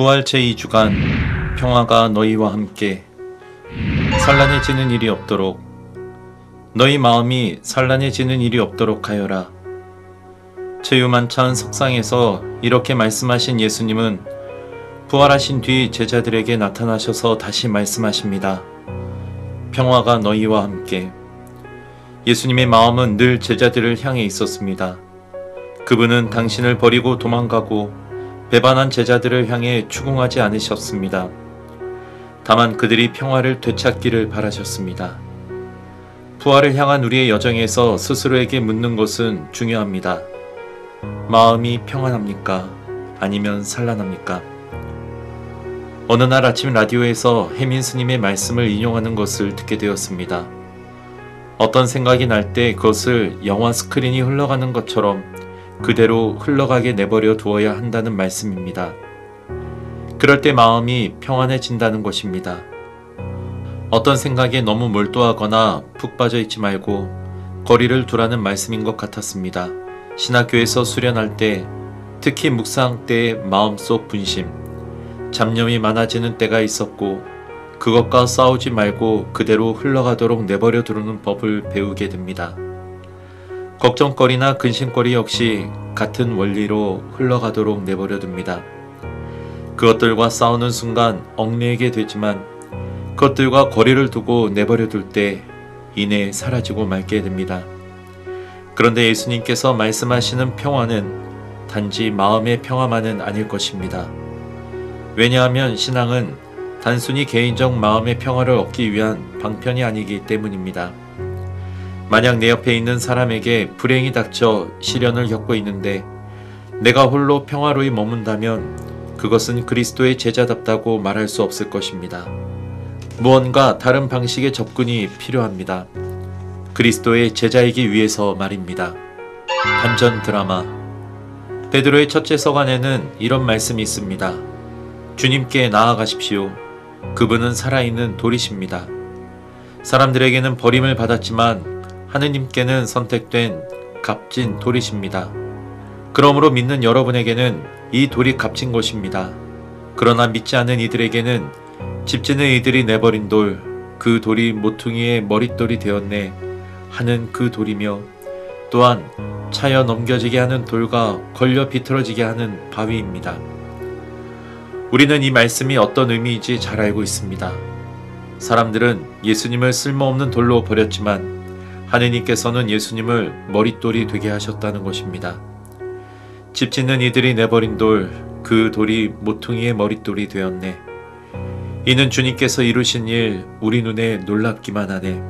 부활 제2주간 평화가 너희와 함께 산란해지는 일이 없도록 너희 마음이 산란해지는 일이 없도록 하여라. 체유만찬 석상에서 이렇게 말씀하신 예수님은 부활하신 뒤 제자들에게 나타나셔서 다시 말씀하십니다. 평화가 너희와 함께. 예수님의 마음은 늘 제자들을 향해 있었습니다. 그분은 당신을 버리고 도망가고 배반한 제자들을 향해 추궁하지 않으셨습니다. 다만 그들이 평화를 되찾기를 바라셨습니다. 부활을 향한 우리의 여정에서 스스로에게 묻는 것은 중요합니다. 마음이 평안합니까? 아니면 산란합니까? 어느 날 아침 라디오에서 혜민 스님의 말씀을 인용하는 것을 듣게 되었습니다. 어떤 생각이 날 때 그것을 영화 스크린이 흘러가는 것처럼 그대로 흘러가게 내버려 두어야 한다는 말씀입니다. 그럴 때 마음이 평안해진다는 것입니다. 어떤 생각에 너무 몰두하거나 푹 빠져 있지 말고 거리를 두라는 말씀인 것 같았습니다. 신학교에서 수련할 때, 특히 묵상 때의 마음속 분심, 잡념이 많아지는 때가 있었고 그것과 싸우지 말고 그대로 흘러가도록 내버려 두는 법을 배우게 됩니다. 걱정거리나 근심거리 역시 같은 원리로 흘러가도록 내버려 둡니다. 그것들과 싸우는 순간 얽매이게 되지만 그것들과 거리를 두고 내버려 둘 때 이내 사라지고 말게 됩니다. 그런데 예수님께서 말씀하시는 평화는 단지 마음의 평화만은 아닐 것입니다. 왜냐하면 신앙은 단순히 개인적 마음의 평화를 얻기 위한 방편이 아니기 때문입니다. 만약 내 옆에 있는 사람에게 불행이 닥쳐 시련을 겪고 있는데 내가 홀로 평화로이 머문다면 그것은 그리스도의 제자답다고 말할 수 없을 것입니다. 무언가 다른 방식의 접근이 필요합니다. 그리스도의 제자이기 위해서 말입니다. 반전 드라마. 베드로의 첫째 서간에는 이런 말씀이 있습니다. 주님께 나아가십시오. 그분은 살아있는 돌이십니다. 사람들에게는 버림을 받았지만 하느님께는 선택된 값진 돌이십니다. 그러므로 믿는 여러분에게는 이 돌이 값진 것입니다. 그러나 믿지 않는 이들에게는 집 짓는 이들이 내버린 돌, 그 돌이 모퉁이의 머릿돌이 되었네 하는 그 돌이며 또한 차여 넘겨지게 하는 돌과 걸려 비틀어지게 하는 바위입니다. 우리는 이 말씀이 어떤 의미인지 잘 알고 있습니다. 사람들은 예수님을 쓸모없는 돌로 버렸지만 하느님께서는 예수님을 머릿돌이 되게 하셨다는 것입니다. 집 짓는 이들이 내버린 돌, 그 돌이 모퉁이의 머릿돌이 되었네. 이는 주님께서 이루신 일, 우리 눈에 놀랍기만 하네.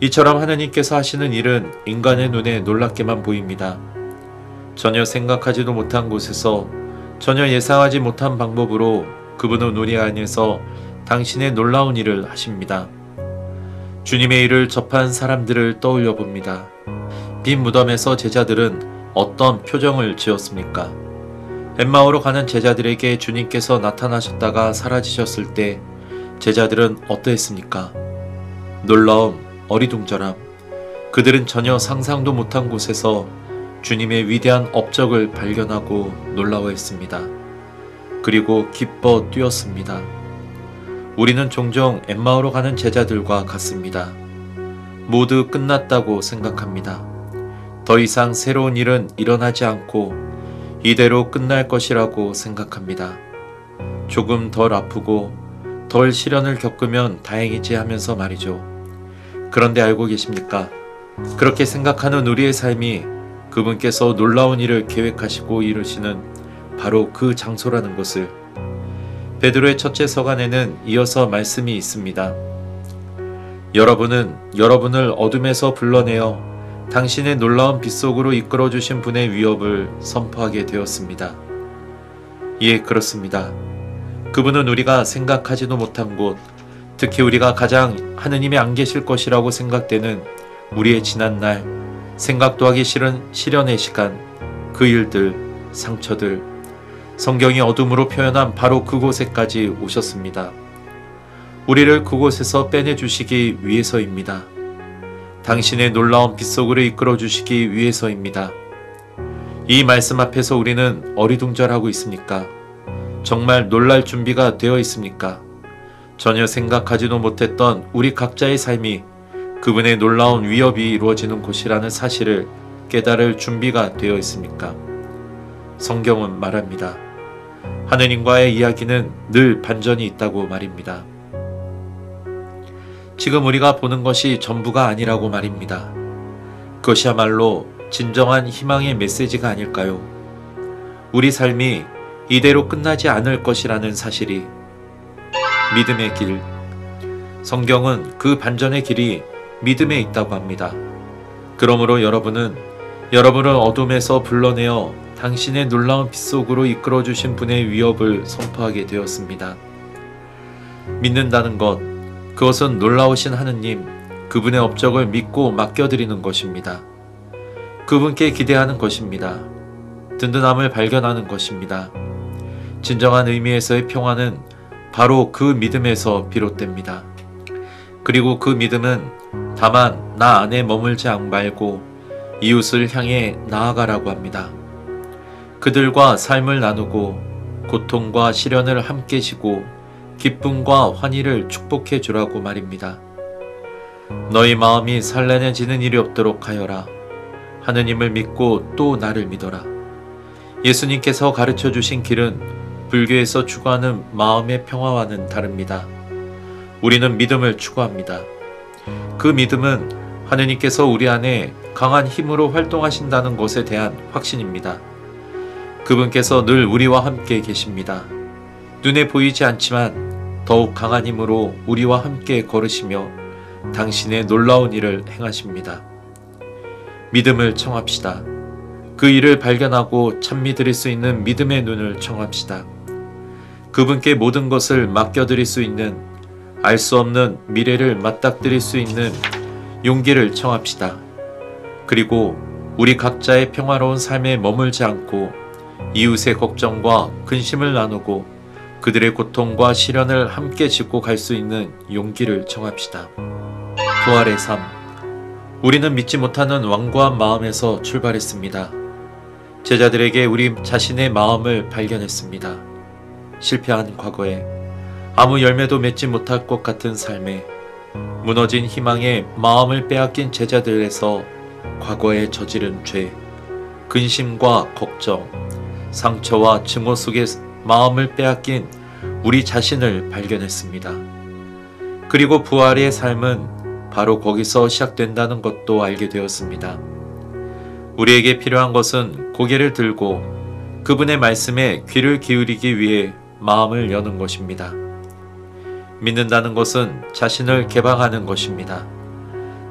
이처럼 하느님께서 하시는 일은 인간의 눈에 놀랍게만 보입니다. 전혀 생각하지도 못한 곳에서 전혀 예상하지 못한 방법으로 그분은 우리 안에서 당신의 놀라운 일을 하십니다. 주님의 일을 접한 사람들을 떠올려 봅니다. 빈 무덤에서 제자들은 어떤 표정을 지었습니까? 엠마오로 가는 제자들에게 주님께서 나타나셨다가 사라지셨을 때 제자들은 어떠했습니까? 놀라움, 어리둥절함. 그들은 전혀 상상도 못한 곳에서 주님의 위대한 업적을 발견하고 놀라워했습니다. 그리고 기뻐 뛰었습니다. 우리는 종종 엠마오로 가는 제자들과 같습니다. 모두 끝났다고 생각합니다. 더 이상 새로운 일은 일어나지 않고 이대로 끝날 것이라고 생각합니다. 조금 덜 아프고 덜 시련을 겪으면 다행이지 하면서 말이죠. 그런데 알고 계십니까? 그렇게 생각하는 우리의 삶이 그분께서 놀라운 일을 계획하시고 이루시는 바로 그 장소라는 것을. 베드로의 첫째 서간에는 이어서 말씀이 있습니다. 여러분은 여러분을 어둠에서 불러내어 당신의 놀라운 빛 속으로 이끌어주신 분의 위협을 선포하게 되었습니다. 예, 그렇습니다. 그분은 우리가 생각하지도 못한 곳, 특히 우리가 가장 하느님이 안 계실 것이라고 생각되는 우리의 지난날, 생각도 하기 싫은 시련의 시간, 그 일들, 상처들, 성경이 어둠으로 표현한 바로 그곳에까지 오셨습니다. 우리를 그곳에서 빼내주시기 위해서입니다. 당신의 놀라운 빛 속으로 이끌어주시기 위해서입니다. 이 말씀 앞에서 우리는 어리둥절하고 있습니까? 정말 놀랄 준비가 되어 있습니까? 전혀 생각하지도 못했던 우리 각자의 삶이 그분의 놀라운 위협이 이루어지는 곳이라는 사실을 깨달을 준비가 되어 있습니까? 성경은 말합니다. 하느님과의 이야기는 늘 반전이 있다고 말입니다. 지금 우리가 보는 것이 전부가 아니라고 말입니다. 그것이야말로 진정한 희망의 메시지가 아닐까요? 우리 삶이 이대로 끝나지 않을 것이라는 사실이 믿음의 길. 성경은 그 반전의 길이 믿음에 있다고 합니다. 그러므로 여러분을 어둠에서 불러내어 당신의 놀라운 빛 속으로 이끌어 주신 분의 위협을 선포하게 되었습니다. 믿는다는 것, 그것은 놀라우신 하느님, 그분의 업적을 믿고 맡겨드리는 것입니다. 그분께 기대하는 것입니다. 든든함을 발견하는 것입니다. 진정한 의미에서의 평화는 바로 그 믿음에서 비롯됩니다. 그리고 그 믿음은 다만 나 안에 머물지 말고 이웃을 향해 나아가라고 합니다. 그들과 삶을 나누고 고통과 시련을 함께 지고 기쁨과 환희를 축복해 주라고 말입니다. 너희 마음이 산란해지는 일이 없도록 하여라. 하느님을 믿고 또 나를 믿어라. 예수님께서 가르쳐 주신 길은 불교에서 추구하는 마음의 평화와는 다릅니다. 우리는 믿음을 추구합니다. 그 믿음은 하느님께서 우리 안에 강한 힘으로 활동하신다는 것에 대한 확신입니다. 그분께서 늘 우리와 함께 계십니다. 눈에 보이지 않지만 더욱 강한 힘으로 우리와 함께 걸으시며 당신의 놀라운 일을 행하십니다. 믿음을 청합시다. 그 일을 발견하고 찬미 드릴 수 있는 믿음의 눈을 청합시다. 그분께 모든 것을 맡겨드릴 수 있는 알 수 없는 미래를 맞닥뜨릴 수 있는 용기를 청합시다. 그리고 우리 각자의 평화로운 삶에 머물지 않고 이웃의 걱정과 근심을 나누고 그들의 고통과 시련을 함께 짚고 갈 수 있는 용기를 청합시다. 부활의 삶. 우리는 믿지 못하는 완고한 마음에서 출발했습니다. 제자들에게 우리 자신의 마음을 발견했습니다. 실패한 과거에, 아무 열매도 맺지 못할 것 같은 삶에, 무너진 희망에 마음을 빼앗긴 제자들에서 과거에 저지른 죄, 근심과 걱정, 상처와 증오 속에 마음을 빼앗긴 우리 자신을 발견했습니다. 그리고 부활의 삶은 바로 거기서 시작된다는 것도 알게 되었습니다. 우리에게 필요한 것은 고개를 들고 그분의 말씀에 귀를 기울이기 위해 마음을 여는 것입니다. 믿는다는 것은 자신을 개방하는 것입니다.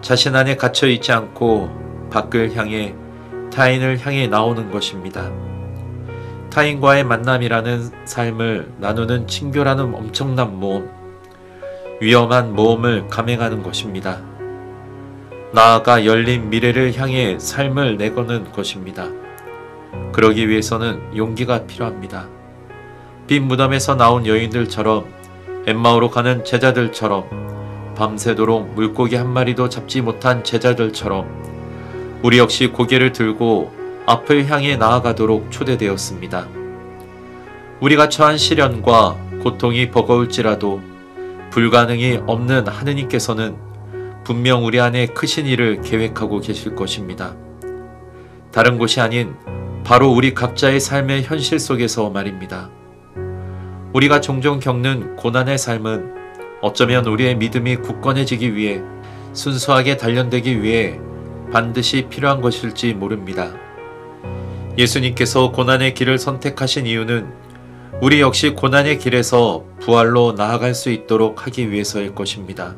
자신 안에 갇혀 있지 않고 밖을 향해 타인을 향해 나오는 것입니다. 타인과의 만남이라는 삶을 나누는 친교라는 엄청난 모험, 위험한 모험을 감행하는 것입니다. 나아가 열린 미래를 향해 삶을 내거는 것입니다. 그러기 위해서는 용기가 필요합니다. 빈 무덤에서 나온 여인들처럼, 엠마오로 가는 제자들처럼, 밤새도록 물고기 한 마리도 잡지 못한 제자들처럼 우리 역시 고개를 들고 앞을 향해 나아가도록 초대되었습니다. 우리가 처한 시련과 고통이 버거울지라도 불가능이 없는 하느님께서는 분명 우리 안에 크신 일을 계획하고 계실 것입니다. 다른 곳이 아닌 바로 우리 각자의 삶의 현실 속에서 말입니다. 우리가 종종 겪는 고난의 삶은 어쩌면 우리의 믿음이 굳건해지기 위해, 순수하게 단련되기 위해 반드시 필요한 것일지 모릅니다. 예수님께서 고난의 길을 선택하신 이유는 우리 역시 고난의 길에서 부활로 나아갈 수 있도록 하기 위해서일 것입니다.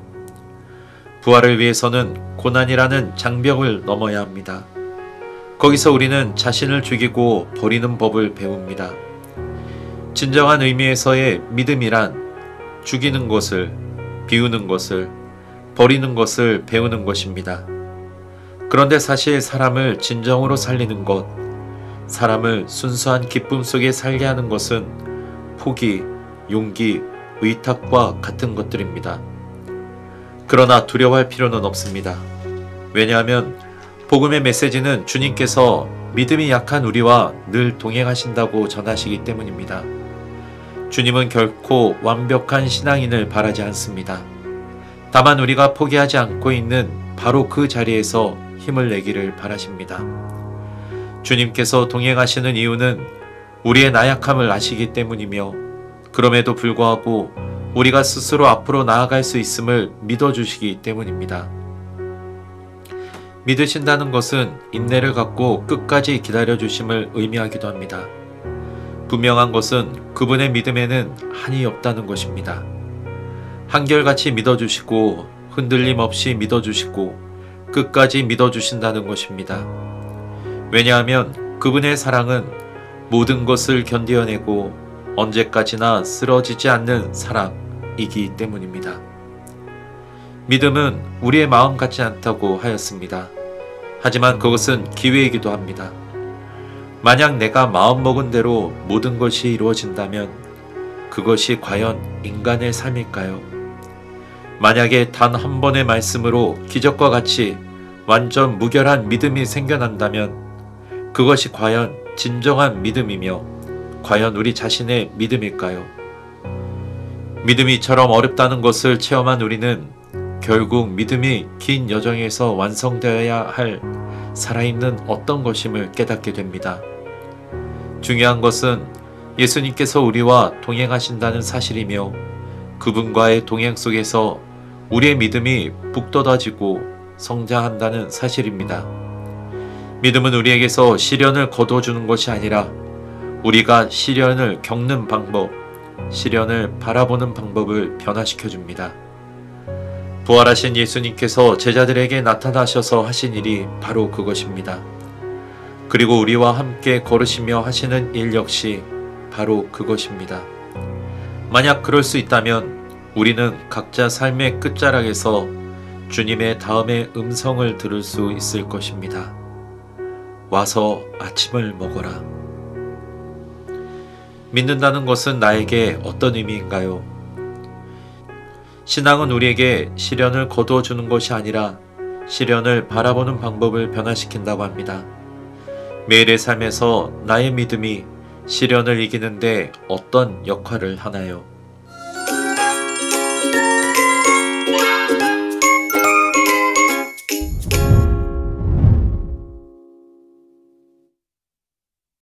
부활을 위해서는 고난이라는 장벽을 넘어야 합니다. 거기서 우리는 자신을 죽이고 버리는 법을 배웁니다. 진정한 의미에서의 믿음이란 죽이는 것을, 비우는 것을, 버리는 것을 배우는 것입니다. 그런데 사실 사람을 진정으로 살리는 것, 사람을 순수한 기쁨 속에 살게 하는 것은 포기, 용기, 의탁과 같은 것들입니다. 그러나 두려워할 필요는 없습니다. 왜냐하면 복음의 메시지는 주님께서 믿음이 약한 우리와 늘 동행하신다고 전하시기 때문입니다. 주님은 결코 완벽한 신앙인을 바라지 않습니다. 다만 우리가 포기하지 않고 있는 바로 그 자리에서 힘을 내기를 바라십니다. 주님께서 동행하시는 이유는 우리의 나약함을 아시기 때문이며, 그럼에도 불구하고 우리가 스스로 앞으로 나아갈 수 있음을 믿어주시기 때문입니다. 믿으신다는 것은 인내를 갖고 끝까지 기다려주심을 의미하기도 합니다. 분명한 것은 그분의 믿음에는 한이 없다는 것입니다. 한결같이 믿어주시고 흔들림 없이 믿어주시고 끝까지 믿어주신다는 것입니다. 왜냐하면 그분의 사랑은 모든 것을 견디어내고 언제까지나 쓰러지지 않는 사랑이기 때문입니다. 믿음은 우리의 마음 같지 않다고 하였습니다. 하지만 그것은 기회이기도 합니다. 만약 내가 마음먹은 대로 모든 것이 이루어진다면 그것이 과연 인간의 삶일까요? 만약에 단 한 번의 말씀으로 기적과 같이 완전 무결한 믿음이 생겨난다면 그것이 과연 진정한 믿음이며 과연 우리 자신의 믿음일까요? 믿음이 이처럼 어렵다는 것을 체험한 우리는 결국 믿음이 긴 여정에서 완성되어야 할 살아있는 어떤 것임을 깨닫게 됩니다. 중요한 것은 예수님께서 우리와 동행하신다는 사실이며 그분과의 동행 속에서 우리의 믿음이 북돋아지고 성장한다는 사실입니다. 믿음은 우리에게서 시련을 거두어주는 것이 아니라 우리가 시련을 겪는 방법, 시련을 바라보는 방법을 변화시켜줍니다. 부활하신 예수님께서 제자들에게 나타나셔서 하신 일이 바로 그것입니다. 그리고 우리와 함께 걸으시며 하시는 일 역시 바로 그것입니다. 만약 그럴 수 있다면 우리는 각자 삶의 끝자락에서 주님의 다음의 음성을 들을 수 있을 것입니다. 와서 아침을 먹어라. 믿는다는 것은 나에게 어떤 의미인가요? 신앙은 우리에게 시련을 거두어 주는 것이 아니라 시련을 바라보는 방법을 변화시킨다고 합니다. 매일의 삶에서 나의 믿음이 시련을 이기는데 어떤 역할을 하나요?